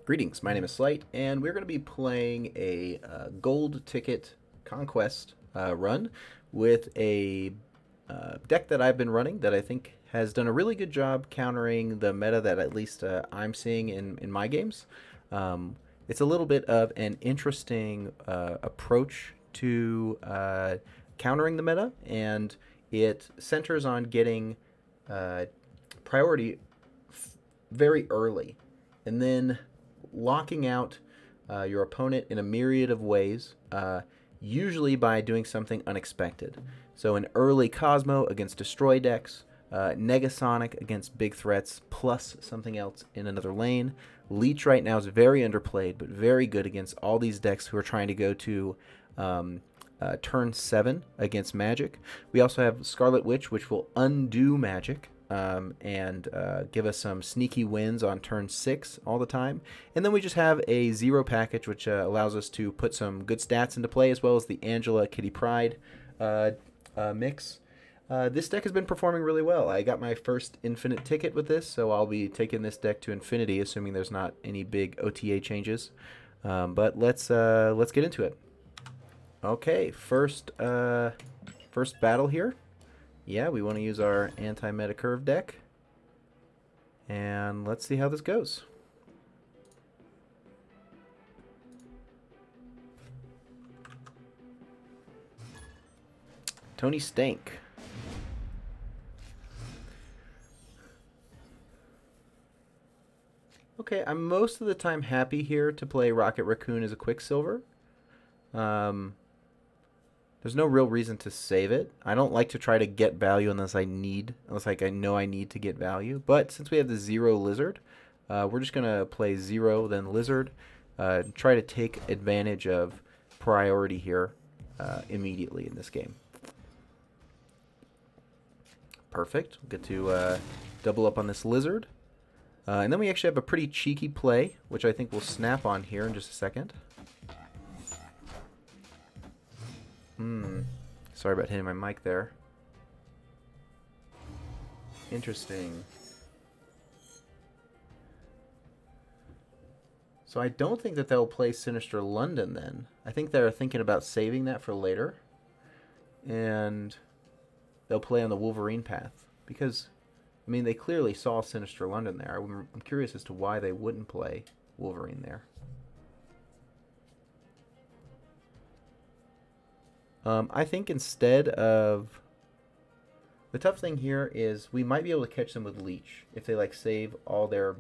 Greetings, my name is Slight, and we're going to be playing a gold ticket Conquest run with a deck that I've been running that I think has done a really good job countering the meta that at least I'm seeing in my games. It's a little bit of an interesting approach to countering the meta, and it centers on getting priority very early, and then locking out your opponent in a myriad of ways, usually by doing something unexpected. So an early Cosmo against Destroy decks, Negasonic against big threats, plus something else in another lane. Leech right now is very underplayed, but very good against all these decks who are trying to go to turn 7 against Magic. We also have Scarlet Witch, which will undo Magic. And give us some sneaky wins on turn 6 all the time. And then we just have a 0 package, which allows us to put some good stats into play, as well as the Angela Kitty Pryde mix. This deck has been performing really well. I got my first infinite ticket with this, so I'll be taking this deck to infinity, assuming there's not any big OTA changes. But let's get into it. Okay, first battle here. Yeah, we want to use our anti-meta curve deck. And let's see how this goes. Tony Stank. Okay, I'm most of the time happy here to play Rocket Raccoon as a Quicksilver. There's no real reason to save it. I don't like to try to get value unless I know I need to get value. But since we have the 0 Lizard, we're just going to play 0, then Lizard. Try to take advantage of priority here immediately in this game. Perfect. We'll get to double up on this Lizard. And then we actually have a pretty cheeky play, which I think we'll snap on here in just a second. Sorry about hitting my mic there. Interesting. So I don't think that they'll play Sinister London then. I think they're thinking about saving that for later. And they'll play on the Wolverine path. Because, I mean, they clearly saw Sinister London there. I'm curious as to why they wouldn't play Wolverine there. I think instead of... The tough thing here is we might be able to catch them with Leech if they like save all their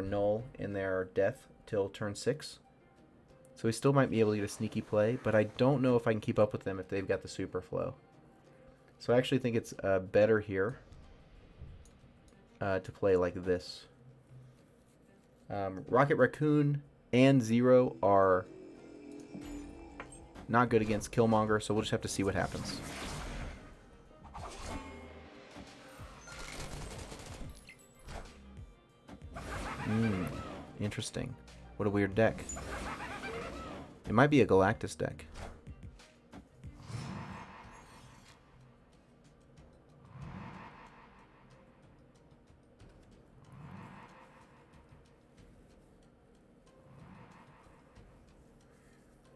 null and their death till turn 6. So we still might be able to get a sneaky play, but I don't know if I can keep up with them if they've got the super flow. So I actually think it's better here to play like this. Rocket Raccoon and 0 are not good against Killmonger, so we'll just have to see what happens. Interesting. What a weird deck. It might be a Galactus deck.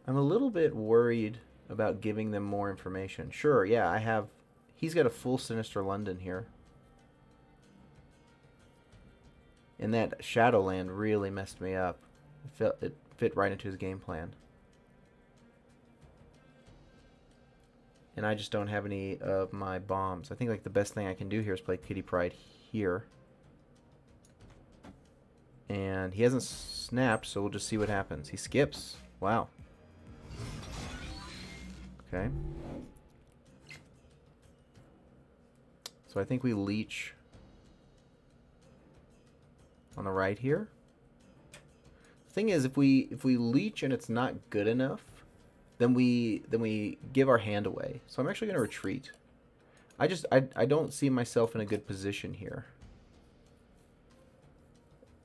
I'm a little bit worried about giving them more information. Sure, yeah, he's got a full Sinister London here. And that Shadowland really messed me up. It fit right into his game plan. And I just don't have any of my bombs. I think like the best thing I can do here is play Kitty Pryde here. And he hasn't snapped, so we'll just see what happens. He skips. Wow. Okay. So I think we Leech on the right here. Thing is, if we Leech and it's not good enough, then we give our hand away. So I'm actually going to retreat. I don't see myself in a good position here.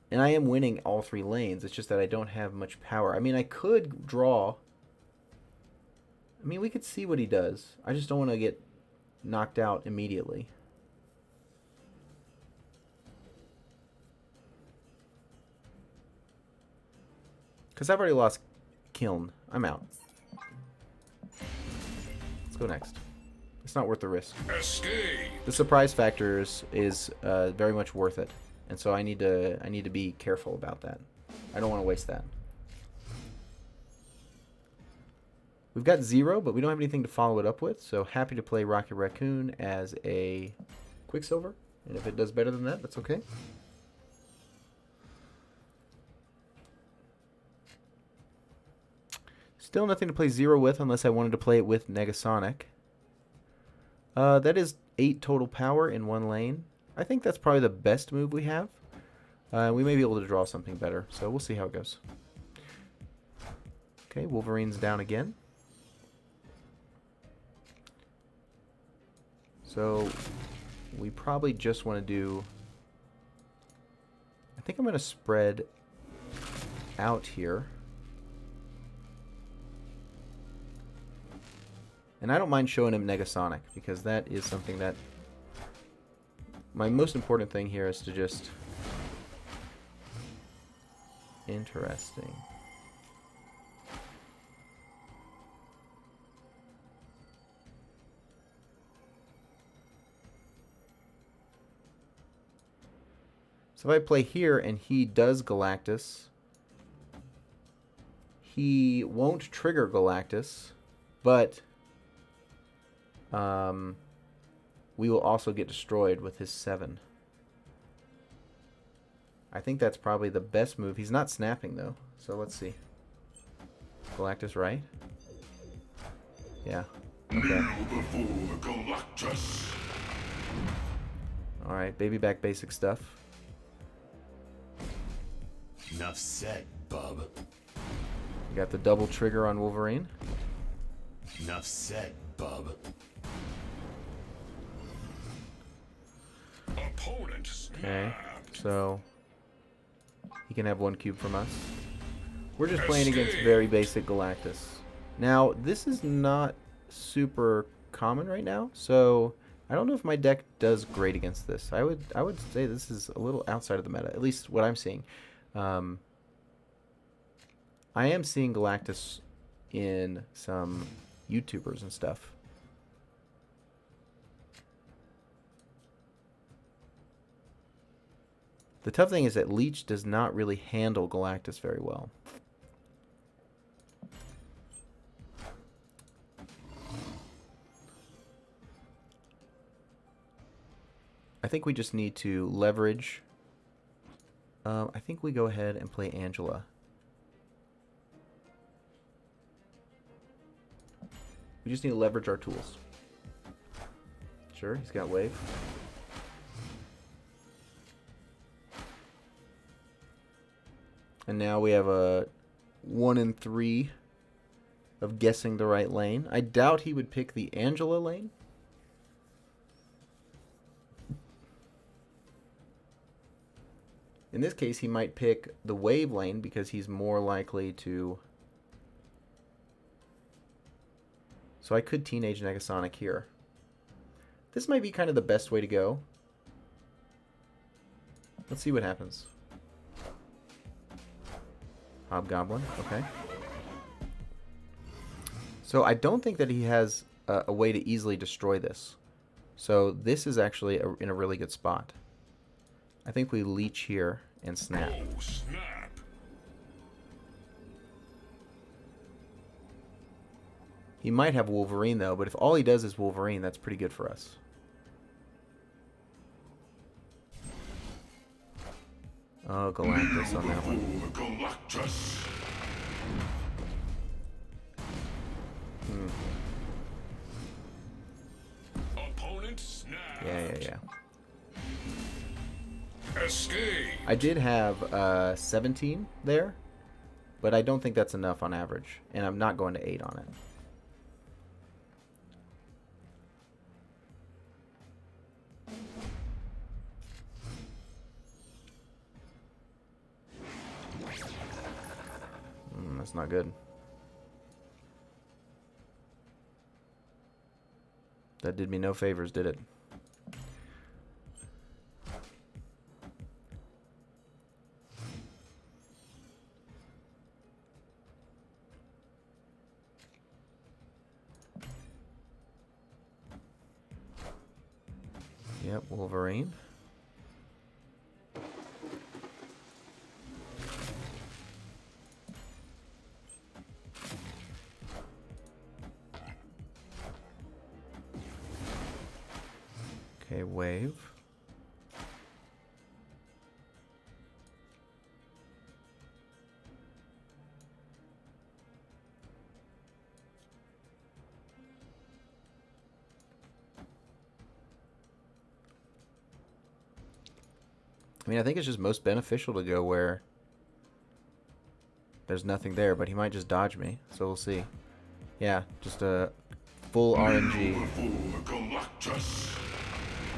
And I am winning all 3 lanes. It's just that I don't have much power. I mean, I could draw. I mean, we could see what he does. I just don't want to get knocked out immediately. Because I've already lost Kiln. I'm out. Let's go next. It's not worth the risk. Escape. The surprise factor is very much worth it, and so I need to be careful about that. I don't want to waste that. We've got 0, but we don't have anything to follow it up with, so happy to play Rocket Raccoon as a Quicksilver, and if it does better than that, that's okay. Still nothing to play 0 with unless I wanted to play it with Negasonic. That is 8 total power in 1 lane. I think that's probably the best move we have. We may be able to draw something better, so we'll see how it goes. Okay, Wolverine's down again. So we probably just want to do... I think I'm going to spread out here. And I don't mind showing him Negasonic, because that is something that... My most important thing here is to just... Interesting. So if I play here and he does Galactus, he won't trigger Galactus, but we will also get destroyed with his 7. I think that's probably the best move. He's not snapping though, so let's see. Galactus, right? Yeah. Okay. Alright, baby back basic stuff. Enough said, bub. We got the double trigger on Wolverine. Enough said, bub. Opponent Okay, so he can have 1 cube from us. We're just playing against very basic Galactus. Now, this is not super common right now, so I don't know if my deck does great against this. I would say this is a little outside of the meta, at least what I'm seeing. I am seeing Galactus in some YouTubers and stuff. The tough thing is that Leech does not really handle Galactus very well. I think we just need to leverage. I think we go ahead and play Angela. We just need to leverage our tools. Sure, he's got wave. And now we have a 1 in 3 of guessing the right lane. I doubt he would pick the Angela lane. In this case, he might pick the wave lane because he's more likely to... So I could Teenage Negasonic here. This might be kind of the best way to go. Let's see what happens. Hobgoblin, okay. So I don't think that he has a way to easily destroy this. So this is actually in a really good spot. I think we leech here and snap. Oh, snap. He might have Wolverine though, but if all he does is Wolverine, that's pretty good for us. Oh, Galactus on that one. Galactus. Opponent snap. Yeah. Escape. I did have 17 there, but I don't think that's enough on average, and I'm not going to 8 on it. That's not good. That did me no favors, did it? Yep, Wolverine. Okay, wave. I mean, I think it's just most beneficial to go where there's nothing there, but he might just dodge me, so we'll see. Yeah, just a full RNG. Galactus.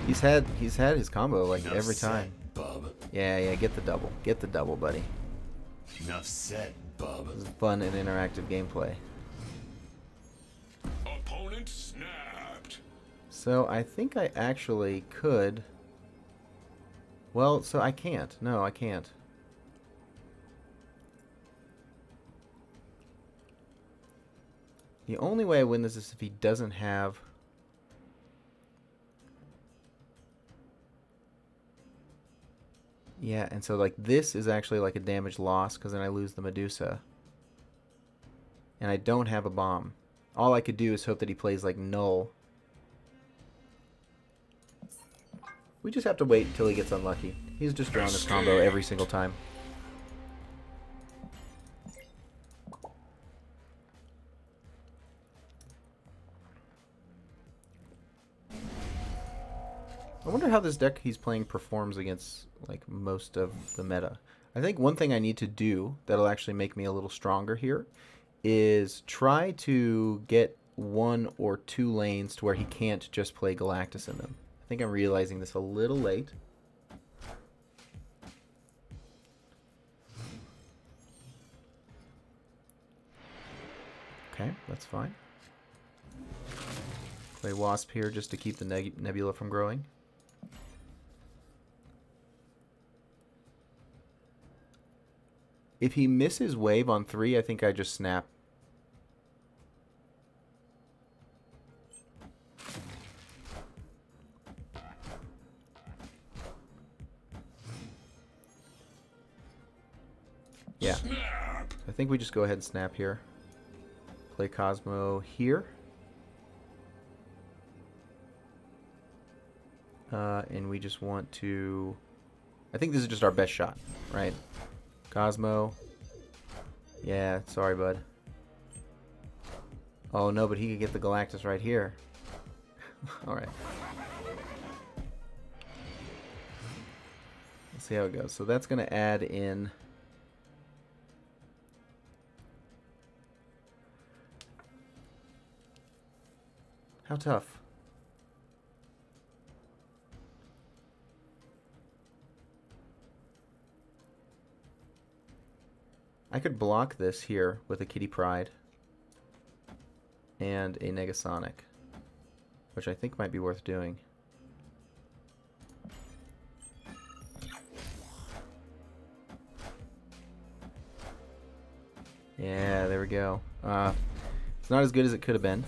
He's had his combo like Enough every said, time. bub. Yeah, get the double. Get the double, buddy. Enough said, bub. This is fun and interactive gameplay. Opponent snapped. So I think I actually could. Well, so I can't. No, I can't. The only way I win this is if he doesn't have... Yeah, and so like this is actually like a damage loss because then I lose the Medusa. And I don't have a bomb. All I could do is hope that he plays like null. We just have to wait until he gets unlucky. He's just drawing this combo every single time. I wonder how this deck he's playing performs against like most of the meta. I think one thing I need to do that'll actually make me a little stronger here is try to get 1 or 2 lanes to where he can't just play Galactus in them. I think I'm realizing this a little late. Okay, that's fine. Play Wasp here just to keep the Nebula from growing. If he misses wave on 3, I think I just snap. Yeah. Snap. I think we just go ahead and snap here. Play Cosmo here. And we just want to... I think this is just our best shot, right? Cosmo. Yeah, sorry, bud. Oh, no, but he could get the Galactus right here. Alright. Let's see how it goes. So that's going to add in... How tough? I could block this here with a Kitty Pryde and a Negasonic, which I think might be worth doing. Yeah, there we go. It's not as good as it could have been.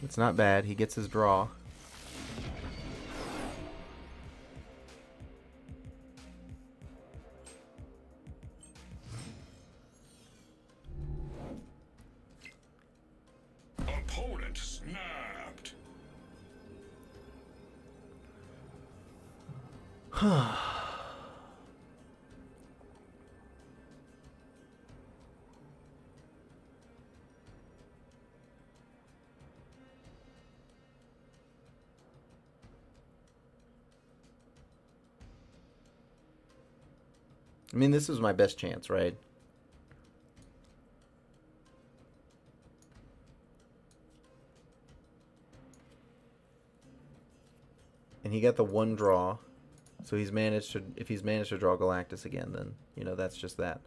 It's not bad. He gets his draw. Opponent snapped. I mean, this is my best chance, right? And he got the 1 draw. So he's managed to, if he's managed to draw Galactus again, then, you know, that's just that.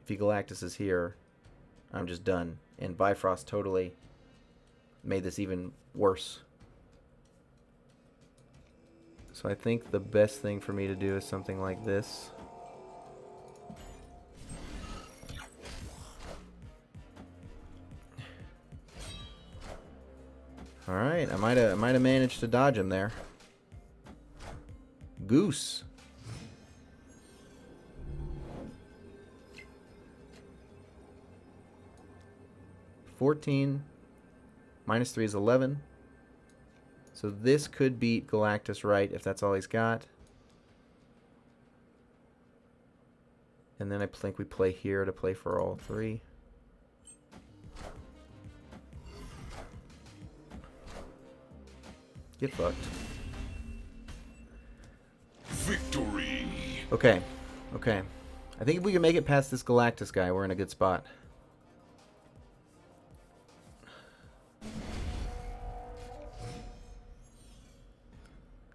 If he Galactus is here, I'm just done. And Bifrost totally made this even worse. So I think the best thing for me to do is something like this. All right, I might have managed to dodge him there. Goose. -14 -3 is 11. So this could beat Galactus, right, if that's all he's got. And then I think we play here to play for all three. Get fucked. Victory. Okay. Okay. I think if we can make it past this Galactus guy, we're in a good spot.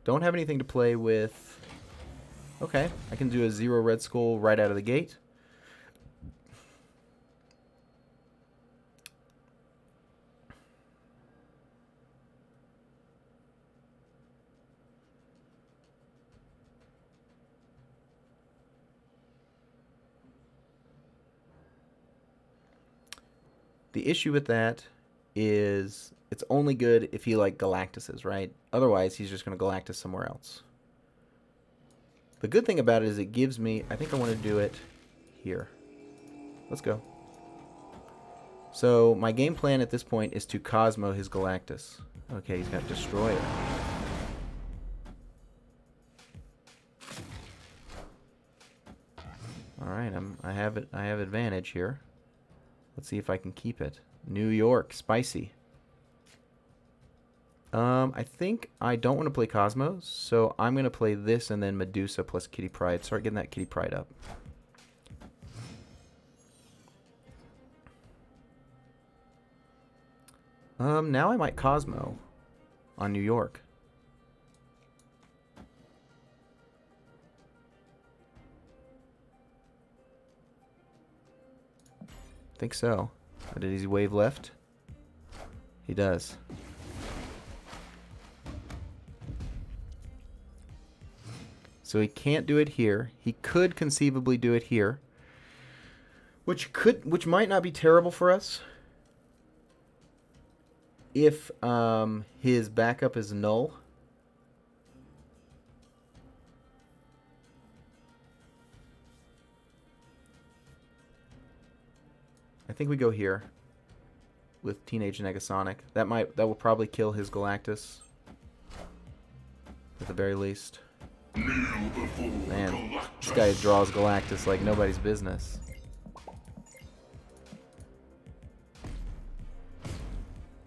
Don't have anything to play with. Okay. I can do a 0 red skull right out of the gate. The issue with that is it's only good if he like Galactuses, right? Otherwise, he's just going to Galactus somewhere else. The good thing about it is it gives me... I think I want to do it here. Let's go. So my game plan at this point is to Cosmo his Galactus. Okay, he's got Destroyer. All right, I have advantage here. Let's see if I can keep it. New York, spicy. I think I don't want to play Cosmos, so I'm going to play this and then Medusa plus Kitty Pryde. Start getting that Kitty Pryde up. Now I might Cosmo on New York. Think so. Does he wave left? He does. So he can't do it here. He could conceivably do it here, which might not be terrible for us if his backup is null. I think we go here with Teenage Negasonic. That will probably kill his Galactus at the very least. Man, this guy draws Galactus like nobody's business.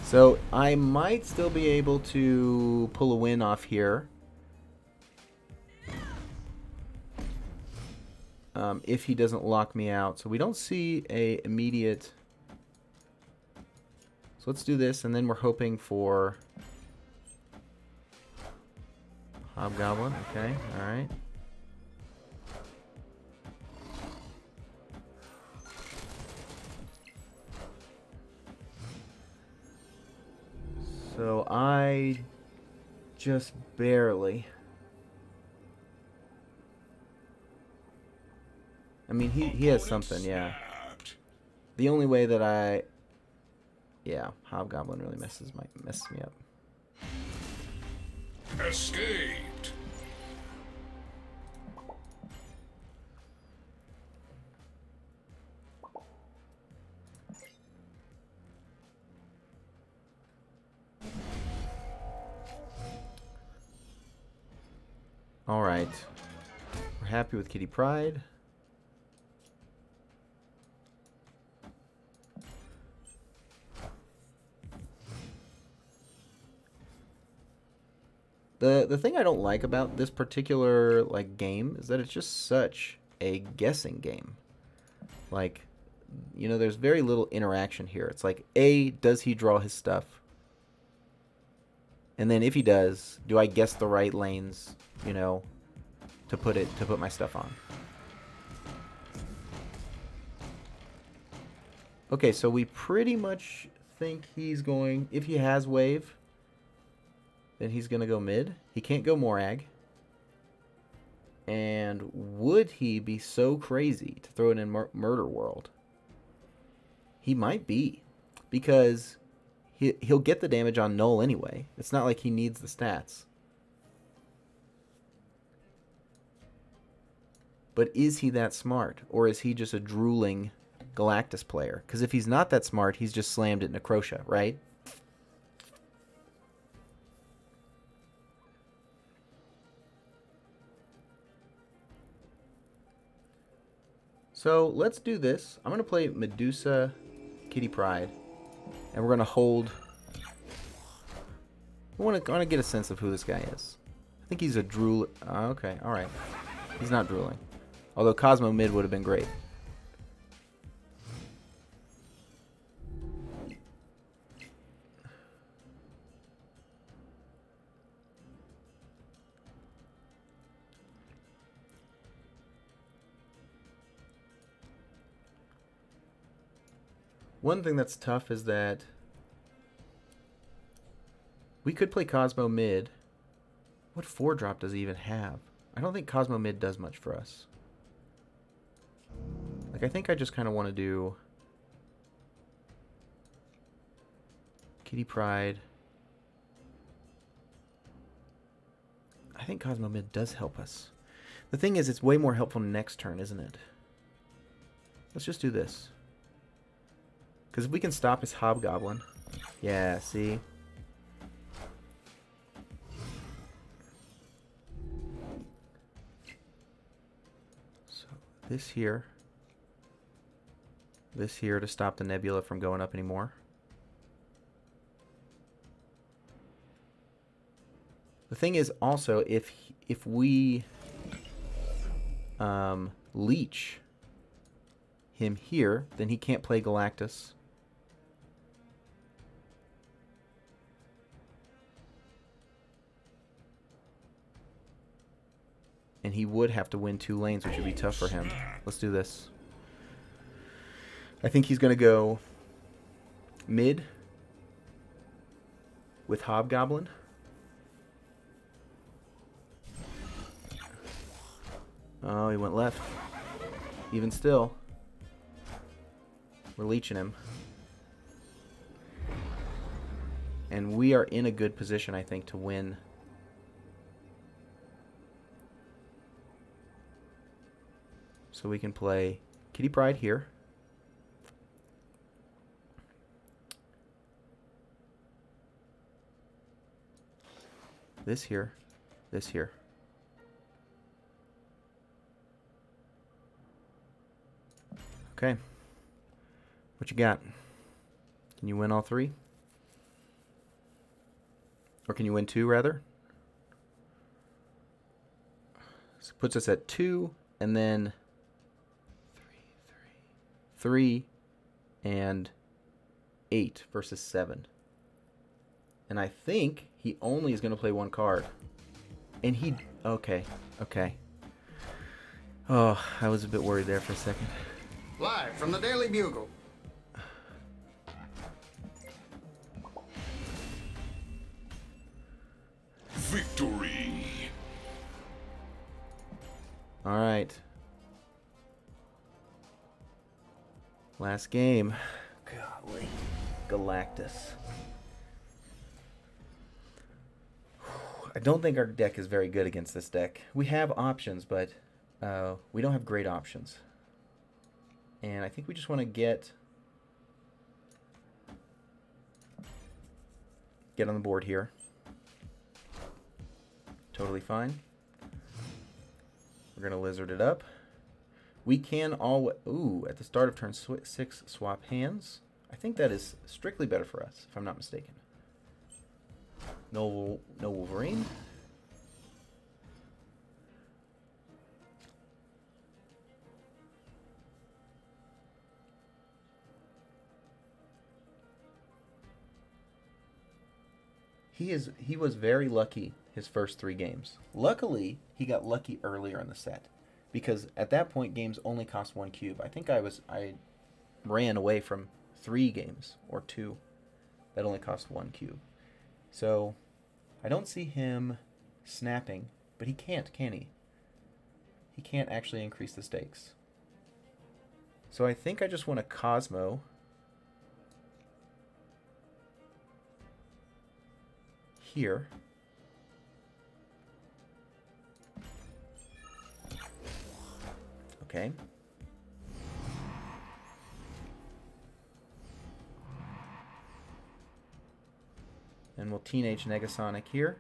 So I might still be able to pull a win off here. If he doesn't lock me out. So we don't see a immediate... So let's do this, and then we're hoping for... Hobgoblin, okay, alright. So I just barely... I mean, he has something, yeah. The only way that I... Yeah, Hobgoblin really messes me up. Escaped. All right. We're happy with Kitty Pryde. The thing I don't like about this particular game is that it's just such a guessing game. Like, you know, there's very little interaction here. It's like, A, does he draw his stuff? And then if he does, do I guess the right lanes, you know, to put my stuff on? Okay, so we pretty much think he's going, if he has wave, then he's going to go mid. He can't go Morag. And would he be so crazy to throw it in Murder World? He might be. Because He'll get the damage on null anyway. It's not like he needs the stats. But is he that smart? Or is he just a drooling Galactus player? Because if he's not that smart, he's just slammed at Necrotia, right? So let's do this. I'm going to play Medusa, Kitty Pryde. And we're going to hold... I want to get a sense of who this guy is. I think he's a drool... okay, alright. He's not drooling. Although Cosmo mid would have been great. One thing that's tough is that we could play Cosmo mid. What 4-drop does he even have? I don't think Cosmo mid does much for us. Like, I think I just kind of want to do Kitty Pryde. I think Cosmo mid does help us. The thing is, it's way more helpful next turn, isn't it? Let's just do this. Because if we can stop his Hobgoblin... Yeah, see? So, this here to stop the Nebula from going up anymore. The thing is also, if we leech him here, then he can't play Galactus. And he would have to win 2 lanes, which would be tough for him. Let's do this. I think he's going to go mid with Hobgoblin. Oh, he went left. Even still, we're leeching him. And we are in a good position, I think, to win. So we can play Kitty Pryde here. This here. This here. Okay. What you got? Can you win all 3? Or can you win 2, rather? So it puts us at 2, and then 3, and 8 versus 7. And I think he only is going to play 1 card. And he... Okay. Okay. Oh, I was a bit worried there for a second. Live from the Daily Bugle. Victory. All right. Last game. Golly. Galactus. I don't think our deck is very good against this deck. We have options, but we don't have great options. And I think we just want to get on the board here. Totally fine. We're going to lizard it up. We can at the start of turn 6, swap hands. I think that is strictly better for us, if I'm not mistaken. No Wolverine. He was very lucky his first 3 games. Luckily, he got lucky earlier in the set, because at that point games only cost 1 cube. I think I ran away from 3 games or 2 that only cost 1 cube. So I don't see him snapping, but he can't, can he? He can't actually increase the stakes. So I think I just want a Cosmo. here. Okay. And we'll Teenage Negasonic here.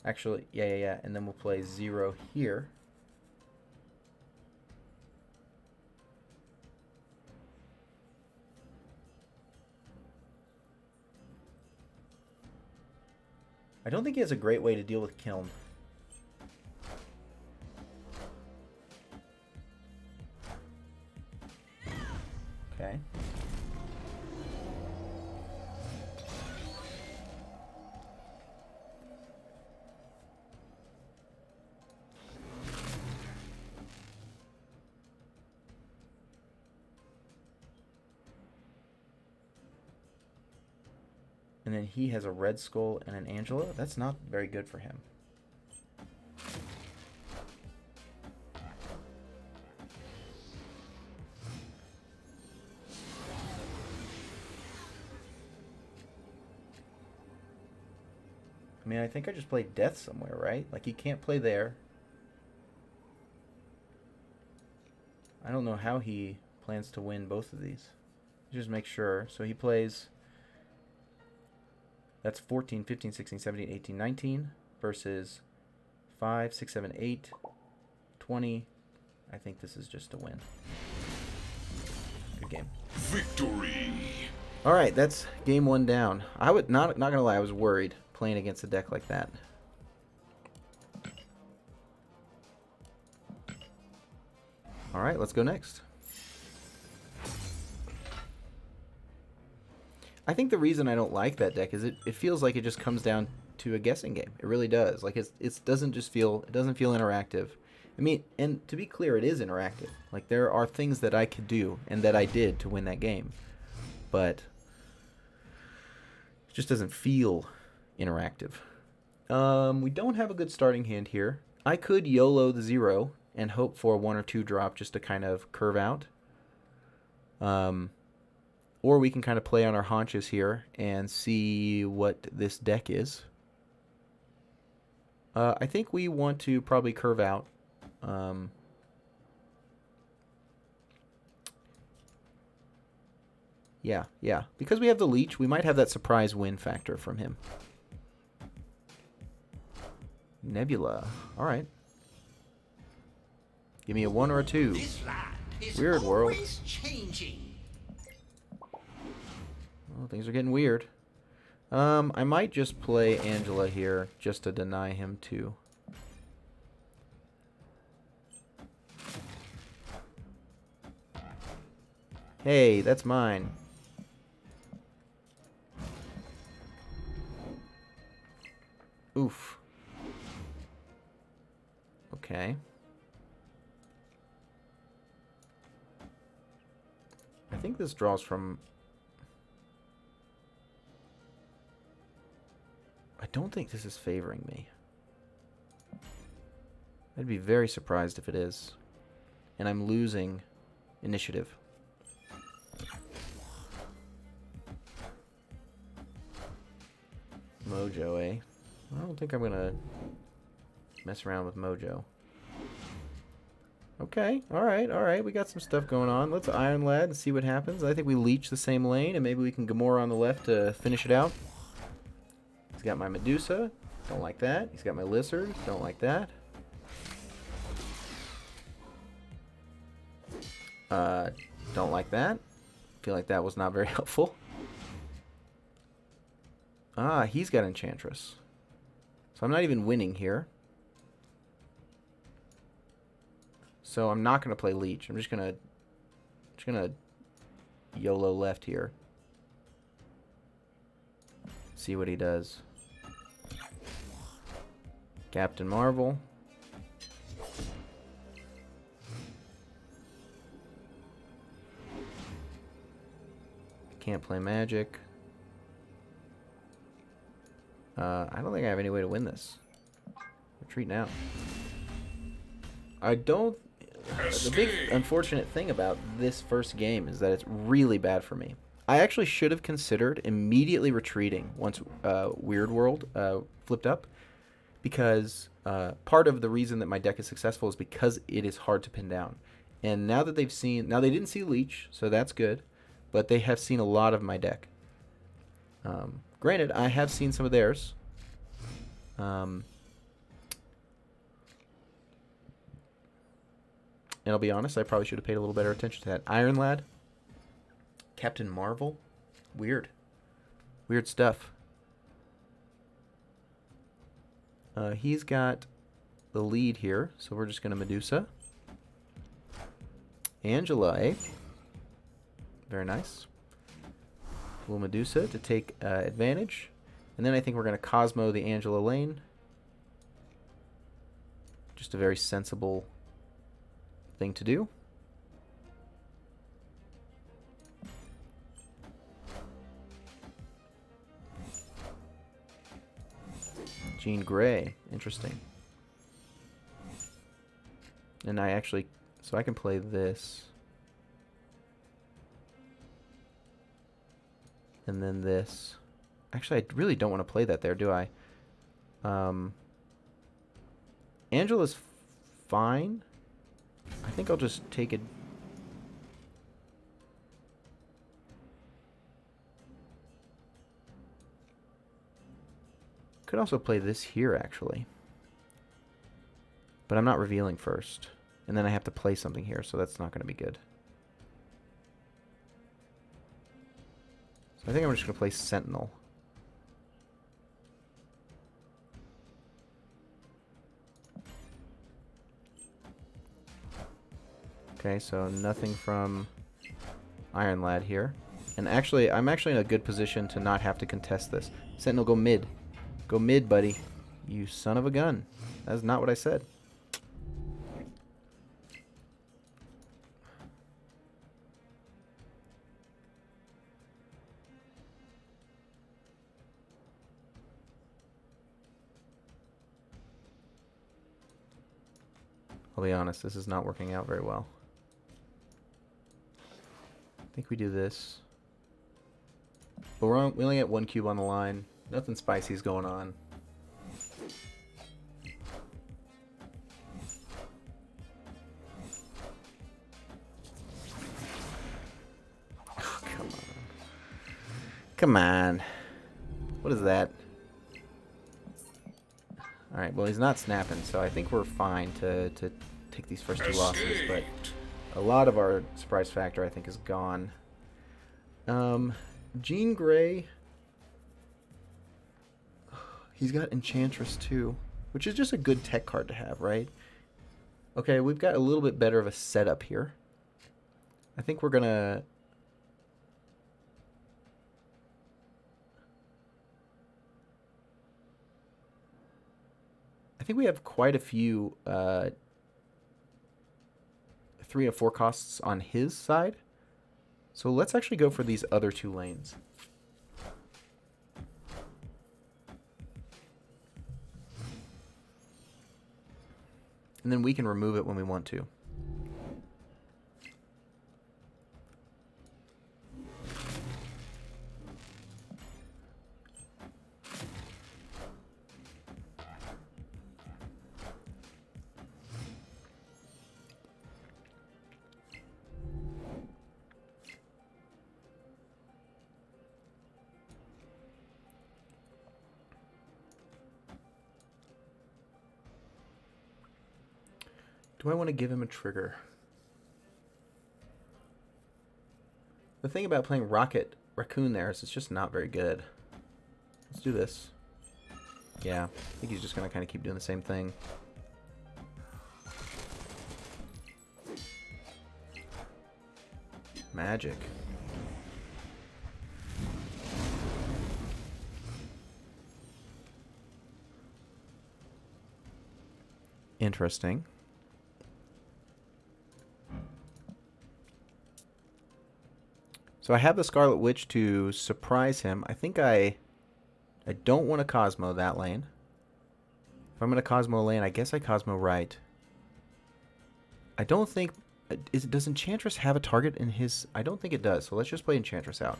Actually, yeah. And then we'll play 0 here. I don't think he has a great way to deal with Kiln. Okay. And then he has a Red Skull and an Angela. That's not very good for him. I mean, I think I just played Death somewhere, right? Like, he can't play there. I don't know how he plans to win both of these. Just make sure. So he plays... That's 14, 15, 16, 17, 18, 19 versus 5, 6, 7, 8, 20. I think this is just a win. Good game. Victory. All right, that's game 1 down. I would not gonna lie, I was worried playing against a deck like that. All right, let's go next. I think the reason I don't like that deck is it feels like it just comes down to a guessing game. It really does. Like it doesn't feel interactive. I mean, and to be clear, it is interactive. Like there are things that I could do and that I did to win that game, but it just doesn't feel interactive. We don't have a good starting hand here. I could YOLO the 0 and hope for a 1 or 2 drop just to kind of curve out. Or we can kind of play on our haunches here and see what this deck is. I think we want to probably curve out. Yeah. Because we have the leech, we might have that surprise win factor from him. Nebula. All right. Give me a 1 or a 2. This land is Weird world. always changing. Well, things are getting weird. I might just play Angela here just to deny him 2. Hey, that's mine. Oof. Okay. I think this draws from... I don't think this is favoring me. I'd be very surprised if it is. And I'm losing initiative. Mojo, eh? I don't think I'm gonna mess around with Mojo. Okay, alright. We got some stuff going on. Let's Iron Lad and see what happens. I think we leech the same lane, and maybe we can Gamora on the left to finish it out. He's got my Medusa. Don't like that. He's got my Lizard. Don't like that. Don't like that. Feel like that was not very helpful. Ah, he's got Enchantress. So I'm not even winning here. So I'm not gonna play Leech. I'm just gonna YOLO left here. See what he does. Captain Marvel. Can't play Magic. I don't think I have any way to win this. Retreat now. I don't... The big unfortunate thing about this first game is that it's really bad for me. I actually should have considered immediately retreating once Weird World flipped up, because part of the reason that my deck is successful is because it is hard to pin down. And now that they've seen, now they didn't see Leech, so that's good, but they have seen a lot of my deck. Granted, I have seen some of theirs. And I'll be honest, I probably should have paid a little better attention to that. Iron Lad, Captain Marvel, weird stuff. He's got the lead here, so we're just going to Medusa. Angela, eh? Very nice. We'll Medusa to take advantage. And then I think we're going to Cosmo the Angela lane. Just a very sensible thing to do. Jean Grey, interesting. And I actually, so I can play this. And then this. Actually, I really don't want to play that there, do I? Angela's fine. I think I'll just take it. Could also play this here, actually. But I'm not revealing first. And then I have to play something here, so that's not going to be good. So I think I'm just going to play Sentinel. Okay, so nothing from Iron Lad here. And actually, I'm actually in a good position to not have to contest this. Sentinel, go mid. Go mid, buddy. You son of a gun. That's not what I said. I'll be honest, this is not working out very well. I think we do this. But we only get one cube on the line. Nothing spicy's going on. Oh, come on. Come on. What is that? Alright, well he's not snapping, so I think we're fine to take these first two losses, but a lot of our surprise factor I think is gone. Jean Grey, he's got Enchantress too, which is just a good tech card to have, right? Okay, we've got a little bit better of a setup here. I think we're gonna... I think we have quite a few 3 of 4 costs on his side. So let's actually go for these other 2 lanes. And then we can remove it when we want to. Do I want to give him a trigger? The thing about playing Rocket Raccoon there is it's just not very good. Let's do this. Yeah, I think he's just going to kind of keep doing the same thing. Magic. Interesting. So I have the Scarlet Witch to surprise him. I think I don't want to Cosmo that lane. If I'm going to Cosmo lane, I guess I Cosmo right. I don't think Does Enchantress have a target in his... I don't think it does, so let's just play Enchantress out.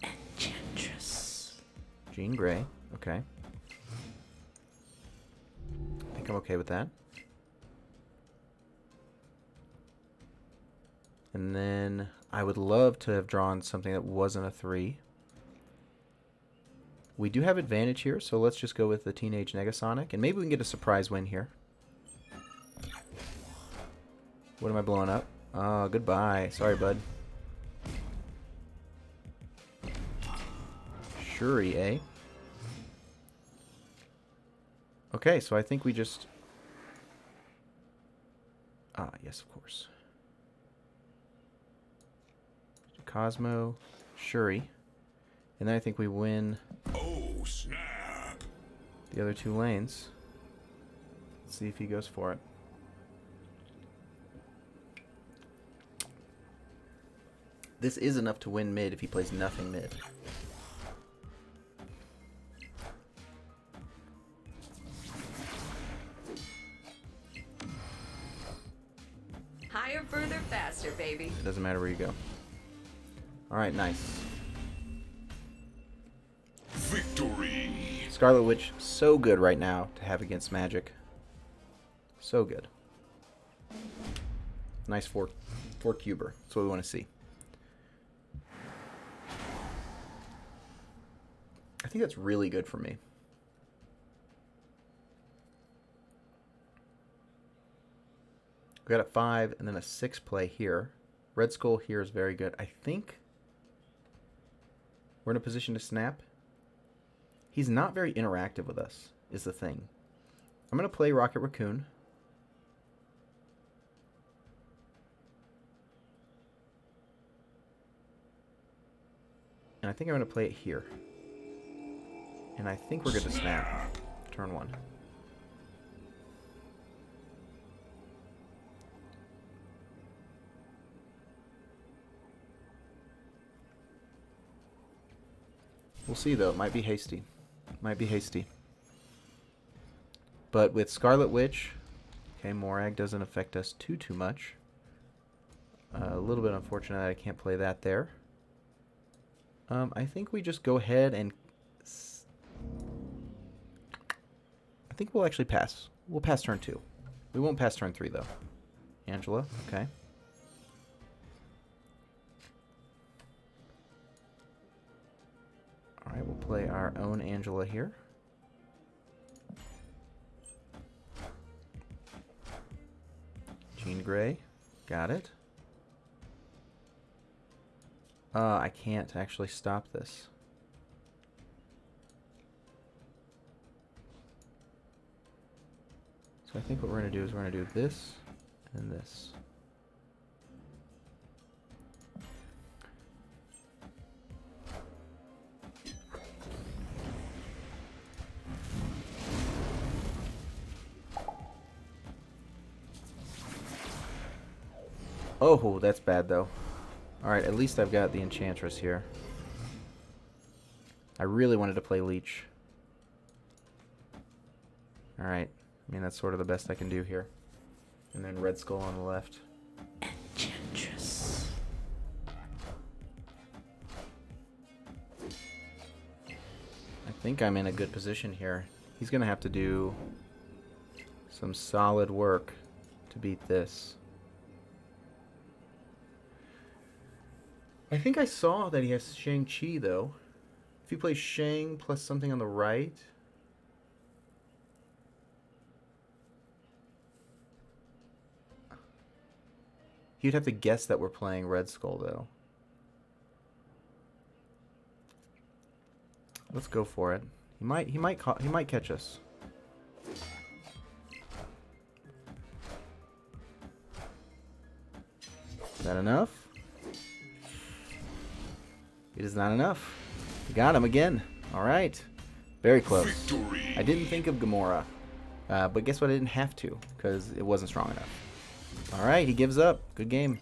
Enchantress. Jean Grey, okay. I think I'm okay with that. And then I would love to have drawn something that wasn't a 3. We do have advantage here, so let's just go with the Teenage Negasonic, and maybe we can get a surprise win here. What am I blowing up? Oh, goodbye. Sorry, bud. Shuri, eh? Okay, so I think we just... Ah, yes, of course. Cosmo, Shuri. And then I think we win Oh, snap. the other 2 lanes. Let's see if he goes for it. This is enough to win mid if he plays nothing mid. Higher, further, faster, baby. It doesn't matter where you go. Alright, nice. Victory. Scarlet Witch, so good right now to have against Magic. So good. Nice 4 cuber. That's what we want to see. I think that's really good for me. We got a 5 and then a 6 play here. Red Skull here is very good. I think we're in a position to snap. He's not very interactive with us, is the thing. I'm going to play Rocket Raccoon. And I think I'm going to play it here. And I think we're good to snap. Turn 1. We'll see, though. It might be hasty. Might be hasty. But with Scarlet Witch, okay, Morag doesn't affect us too much. A little bit unfortunate that I can't play that there. I think we just go ahead and... I think we'll actually pass. We'll pass turn 2. We won't pass turn 3, though. Angela, okay. Alright, we'll play our own Angela here. Jean Grey, got it. I can't actually stop this. So I think what we're going to do is we're going to do this and this. Oh, that's bad though. Alright, at least I've got the Enchantress here. I really wanted to play Leech. Alright, I mean that's sort of the best I can do here. And then Red Skull on the left. Enchantress. I think I'm in a good position here. He's going to have to do some solid work to beat this. I think I saw that he has Shang-Chi, though. If he plays Shang plus something on the right... He'd have to guess that we're playing Red Skull, though. Let's go for it. He might catch us. Is that enough? It is not enough. We got him again. All right. Very close. Victory. I didn't think of Gamora. But guess what? I didn't have to, because it wasn't strong enough. All right, he gives up. Good game.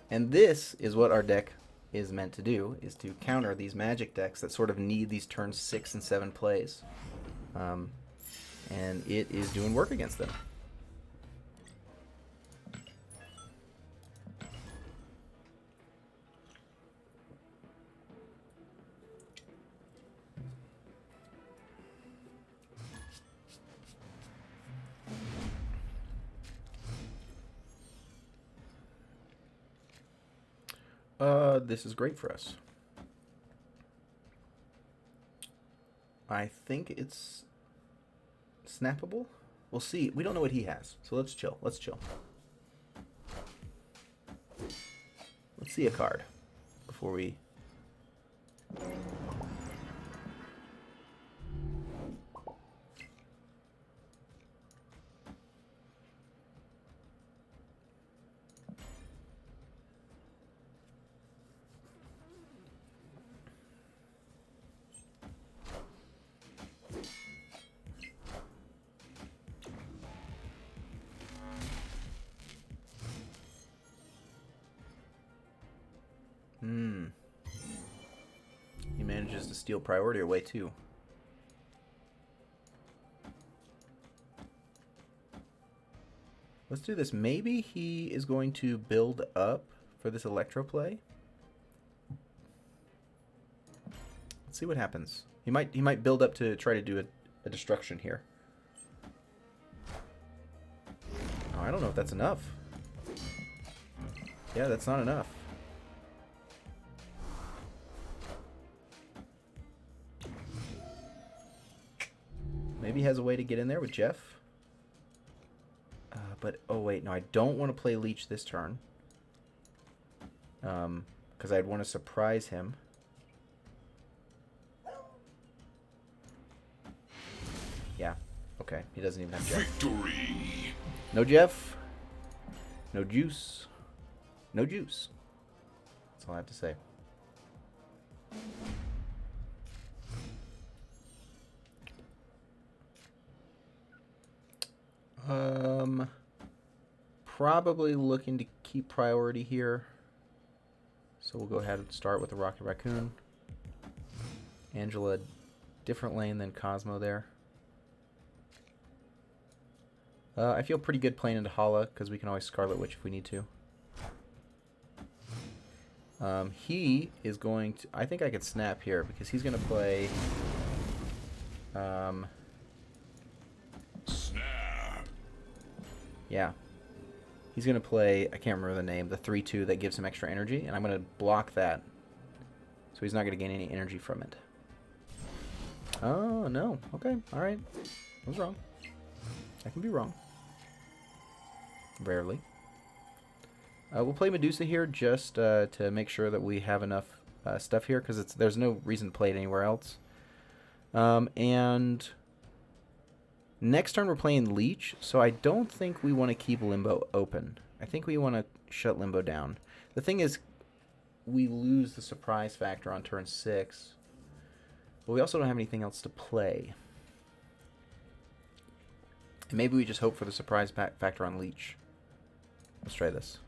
And this is what our deck is meant to do, is to counter these Magic decks that sort of need these turn 6 and 7 plays. And it is doing work against them. This is great for us. I think it's snappable. We'll see. We don't know what he has, so let's chill. Let's chill. Let's see a card before we... He manages to steal priority away too. Let's do this. Maybe he is going to build up for this electro play. Let's see what happens. He might build up to try to do a destruction here. Oh, I don't know if that's enough. Yeah, that's not enough. Maybe he has a way to get in there with Jeff. But, oh wait, no, I don't want to play Leech this turn. Because I'd want to surprise him. Yeah, okay, he doesn't even have Jeff. Victory. No Jeff. No juice. No juice. That's all I have to say. Probably looking to keep priority here. So we'll go ahead and start with the Rocket Raccoon. Angela, different lane than Cosmo there. I feel pretty good playing into Hala, because we can always Scarlet Witch if we need to. He is going to... I think I could snap here, because he's going to play... Snap. Yeah. He's going to play, I can't remember the name, the 3-2 that gives him extra energy, and I'm going to block that. So he's not going to gain any energy from it. Oh, no. Okay, alright. I was wrong. I can be wrong. Rarely. We'll play Medusa here just to make sure that we have enough stuff here, because there's no reason to play it anywhere else. And next turn we're playing Leech, so I don't think we want to keep Limbo open. I think we want to shut Limbo down. The thing is, we lose the surprise factor on turn 6, but we also don't have anything else to play. And maybe we just hope for the surprise factor on Leech. Let's try this.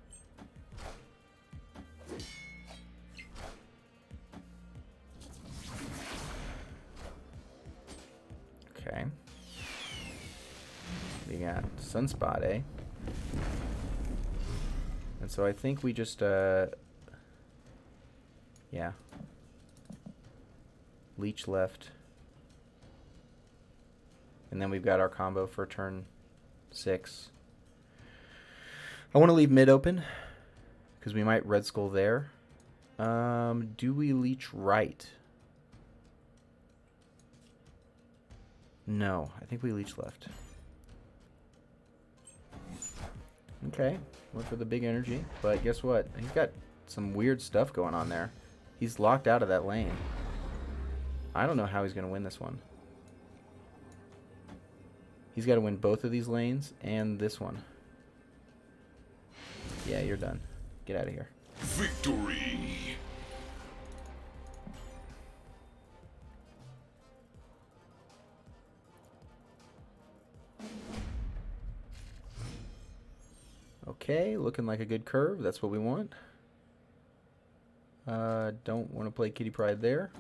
Okay. We got Sunspot, eh? And so I think we just, yeah. Leech left. And then we've got our combo for turn 6. I want to leave mid open, because we might Red Skull there. Do we Leech right? No, I think we Leech left. Okay, went for the big energy, but guess what? He's got some weird stuff going on there. He's locked out of that lane. I don't know how he's going to win this one. He's got to win both of these lanes and this one. Yeah, you're done. Get out of here. Victory. Okay, looking like a good curve. That's what we want. Don't want to play Kitty Pryde there.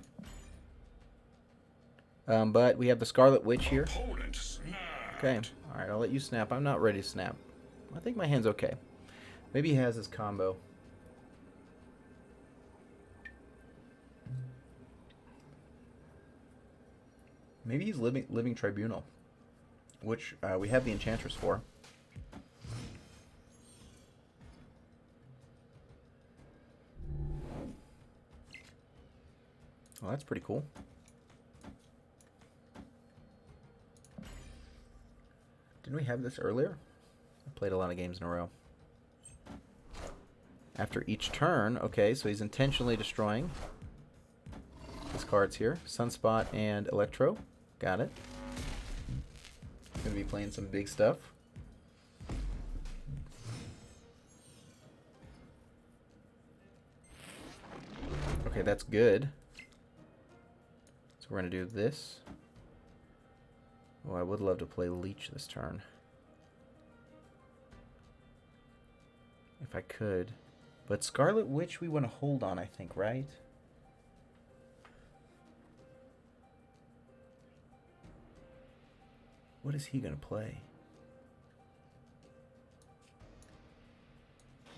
But we have the Scarlet Witch here. Opponent snapped. Okay. Alright, I'll let you snap. I'm not ready to snap. I think my hand's okay. Maybe he has his combo. Maybe he's living Tribunal, which we have the Enchantress for. Well, that's pretty cool. Didn't we have this earlier? I played a lot of games in a row. After each turn, okay, so he's intentionally destroying his cards here. Sunspot and Electro. Got it. Gonna be playing some big stuff. Okay, that's good. So we're gonna do this. Oh, I would love to play Leech this turn. If I could. But Scarlet Witch we want to hold on, I think, right? What is he going to play?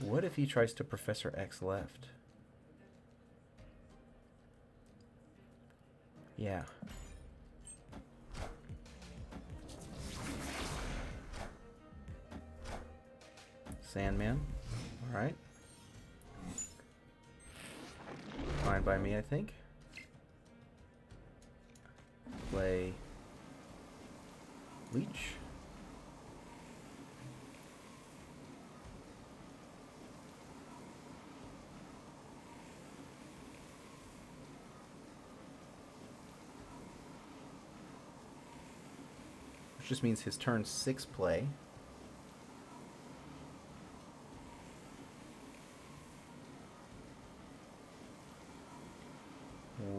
What if he tries to Professor X left? Yeah. Sandman. Alright. Fine by me, I think. Play Leech. Which just means his turn 6 play.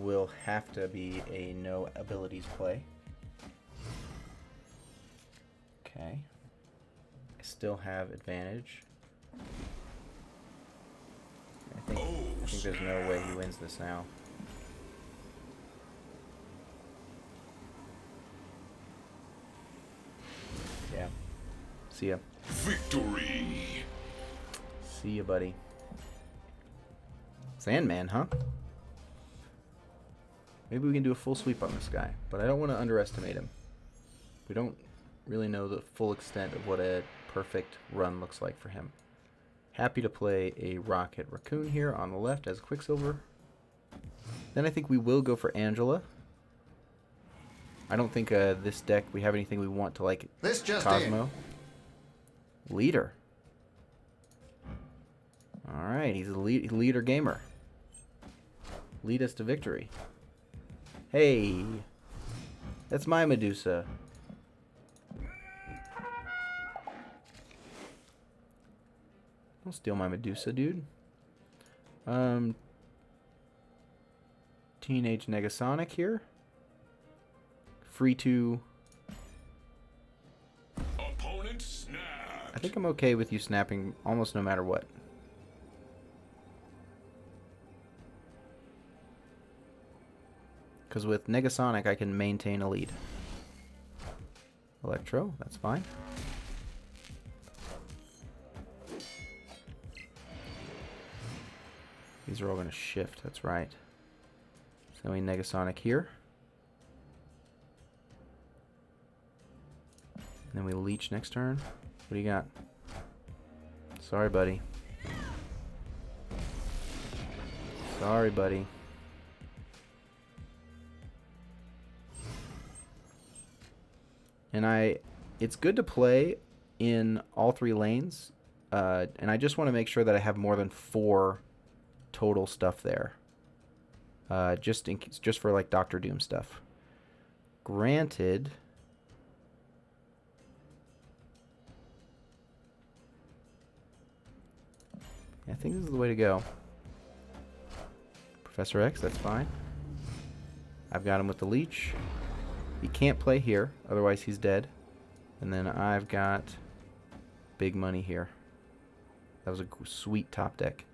Will have to be a no abilities play. Okay. I still have advantage. I think there's no way he wins this now. Yeah. See ya. Victory. See ya, buddy. Sandman, huh? Maybe we can do a full sweep on this guy, but I don't want to underestimate him. We don't really know the full extent of what a perfect run looks like for him. Happy to play a Rocket Raccoon here on the left as Quicksilver. Then I think we will go for Angela. I don't think this deck we have anything we want to like This just Cosmo. Leader. Alright, he's a leader gamer. Lead us to victory. Hey, that's my Medusa. Don't steal my Medusa, dude. Teenage Negasonic here. Free to... Opponent snapped. I think I'm okay with you snapping almost no matter what. Because with Negasonic, I can maintain a lead. Electro, that's fine. These are all going to shift, that's right. So we Negasonic here. And then we Leech next turn. What do you got? Sorry, buddy. Sorry, buddy. And it's good to play in all 3 lanes, and I just want to make sure that I have more than 4 total stuff there, just for like Doctor Doom stuff. Granted, I think this is the way to go. Professor X, that's fine. I've got him with the Leech. He can't play here, otherwise he's dead. And then I've got big money here. That was a sweet top deck.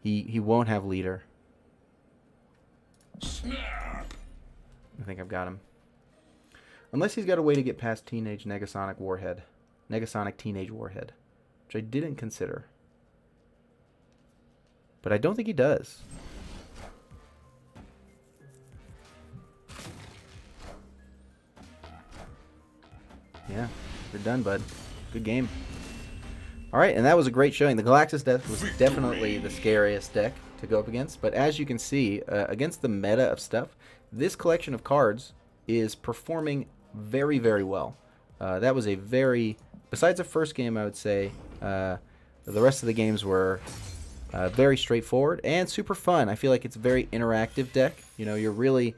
He won't have leader. Snap. I think I've got him. Unless he's got a way to get past Teenage Negasonic Warhead. Negasonic Teenage Warhead. Which I didn't consider. But I don't think he does. Yeah, you're done, bud. Good game. Alright, and that was a great showing. The Galactus deck was definitely the scariest deck to go up against. But as you can see, against the meta of stuff, this collection of cards is performing very, very well. That was a very... Besides the first game, I would say, the rest of the games were very straightforward and super fun. I feel like it's a very interactive deck. You know, you're really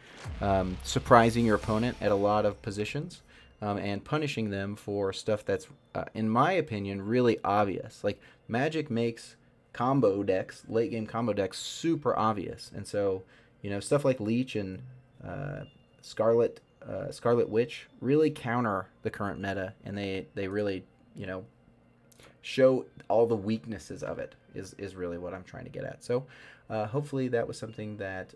surprising your opponent at a lot of positions. And punishing them for stuff that's, in my opinion, really obvious. Like, Magic makes combo decks, late game combo decks, super obvious. And so, you know, stuff like Leech and Scarlet Witch really counter the current meta, and they really, you know, show all the weaknesses of it is really what I'm trying to get at. So hopefully that was something that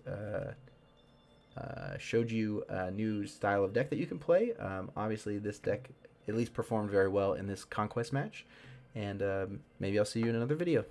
showed you a new style of deck that you can play. Obviously, this deck at least performed very well in this Conquest match. And maybe I'll see you in another video.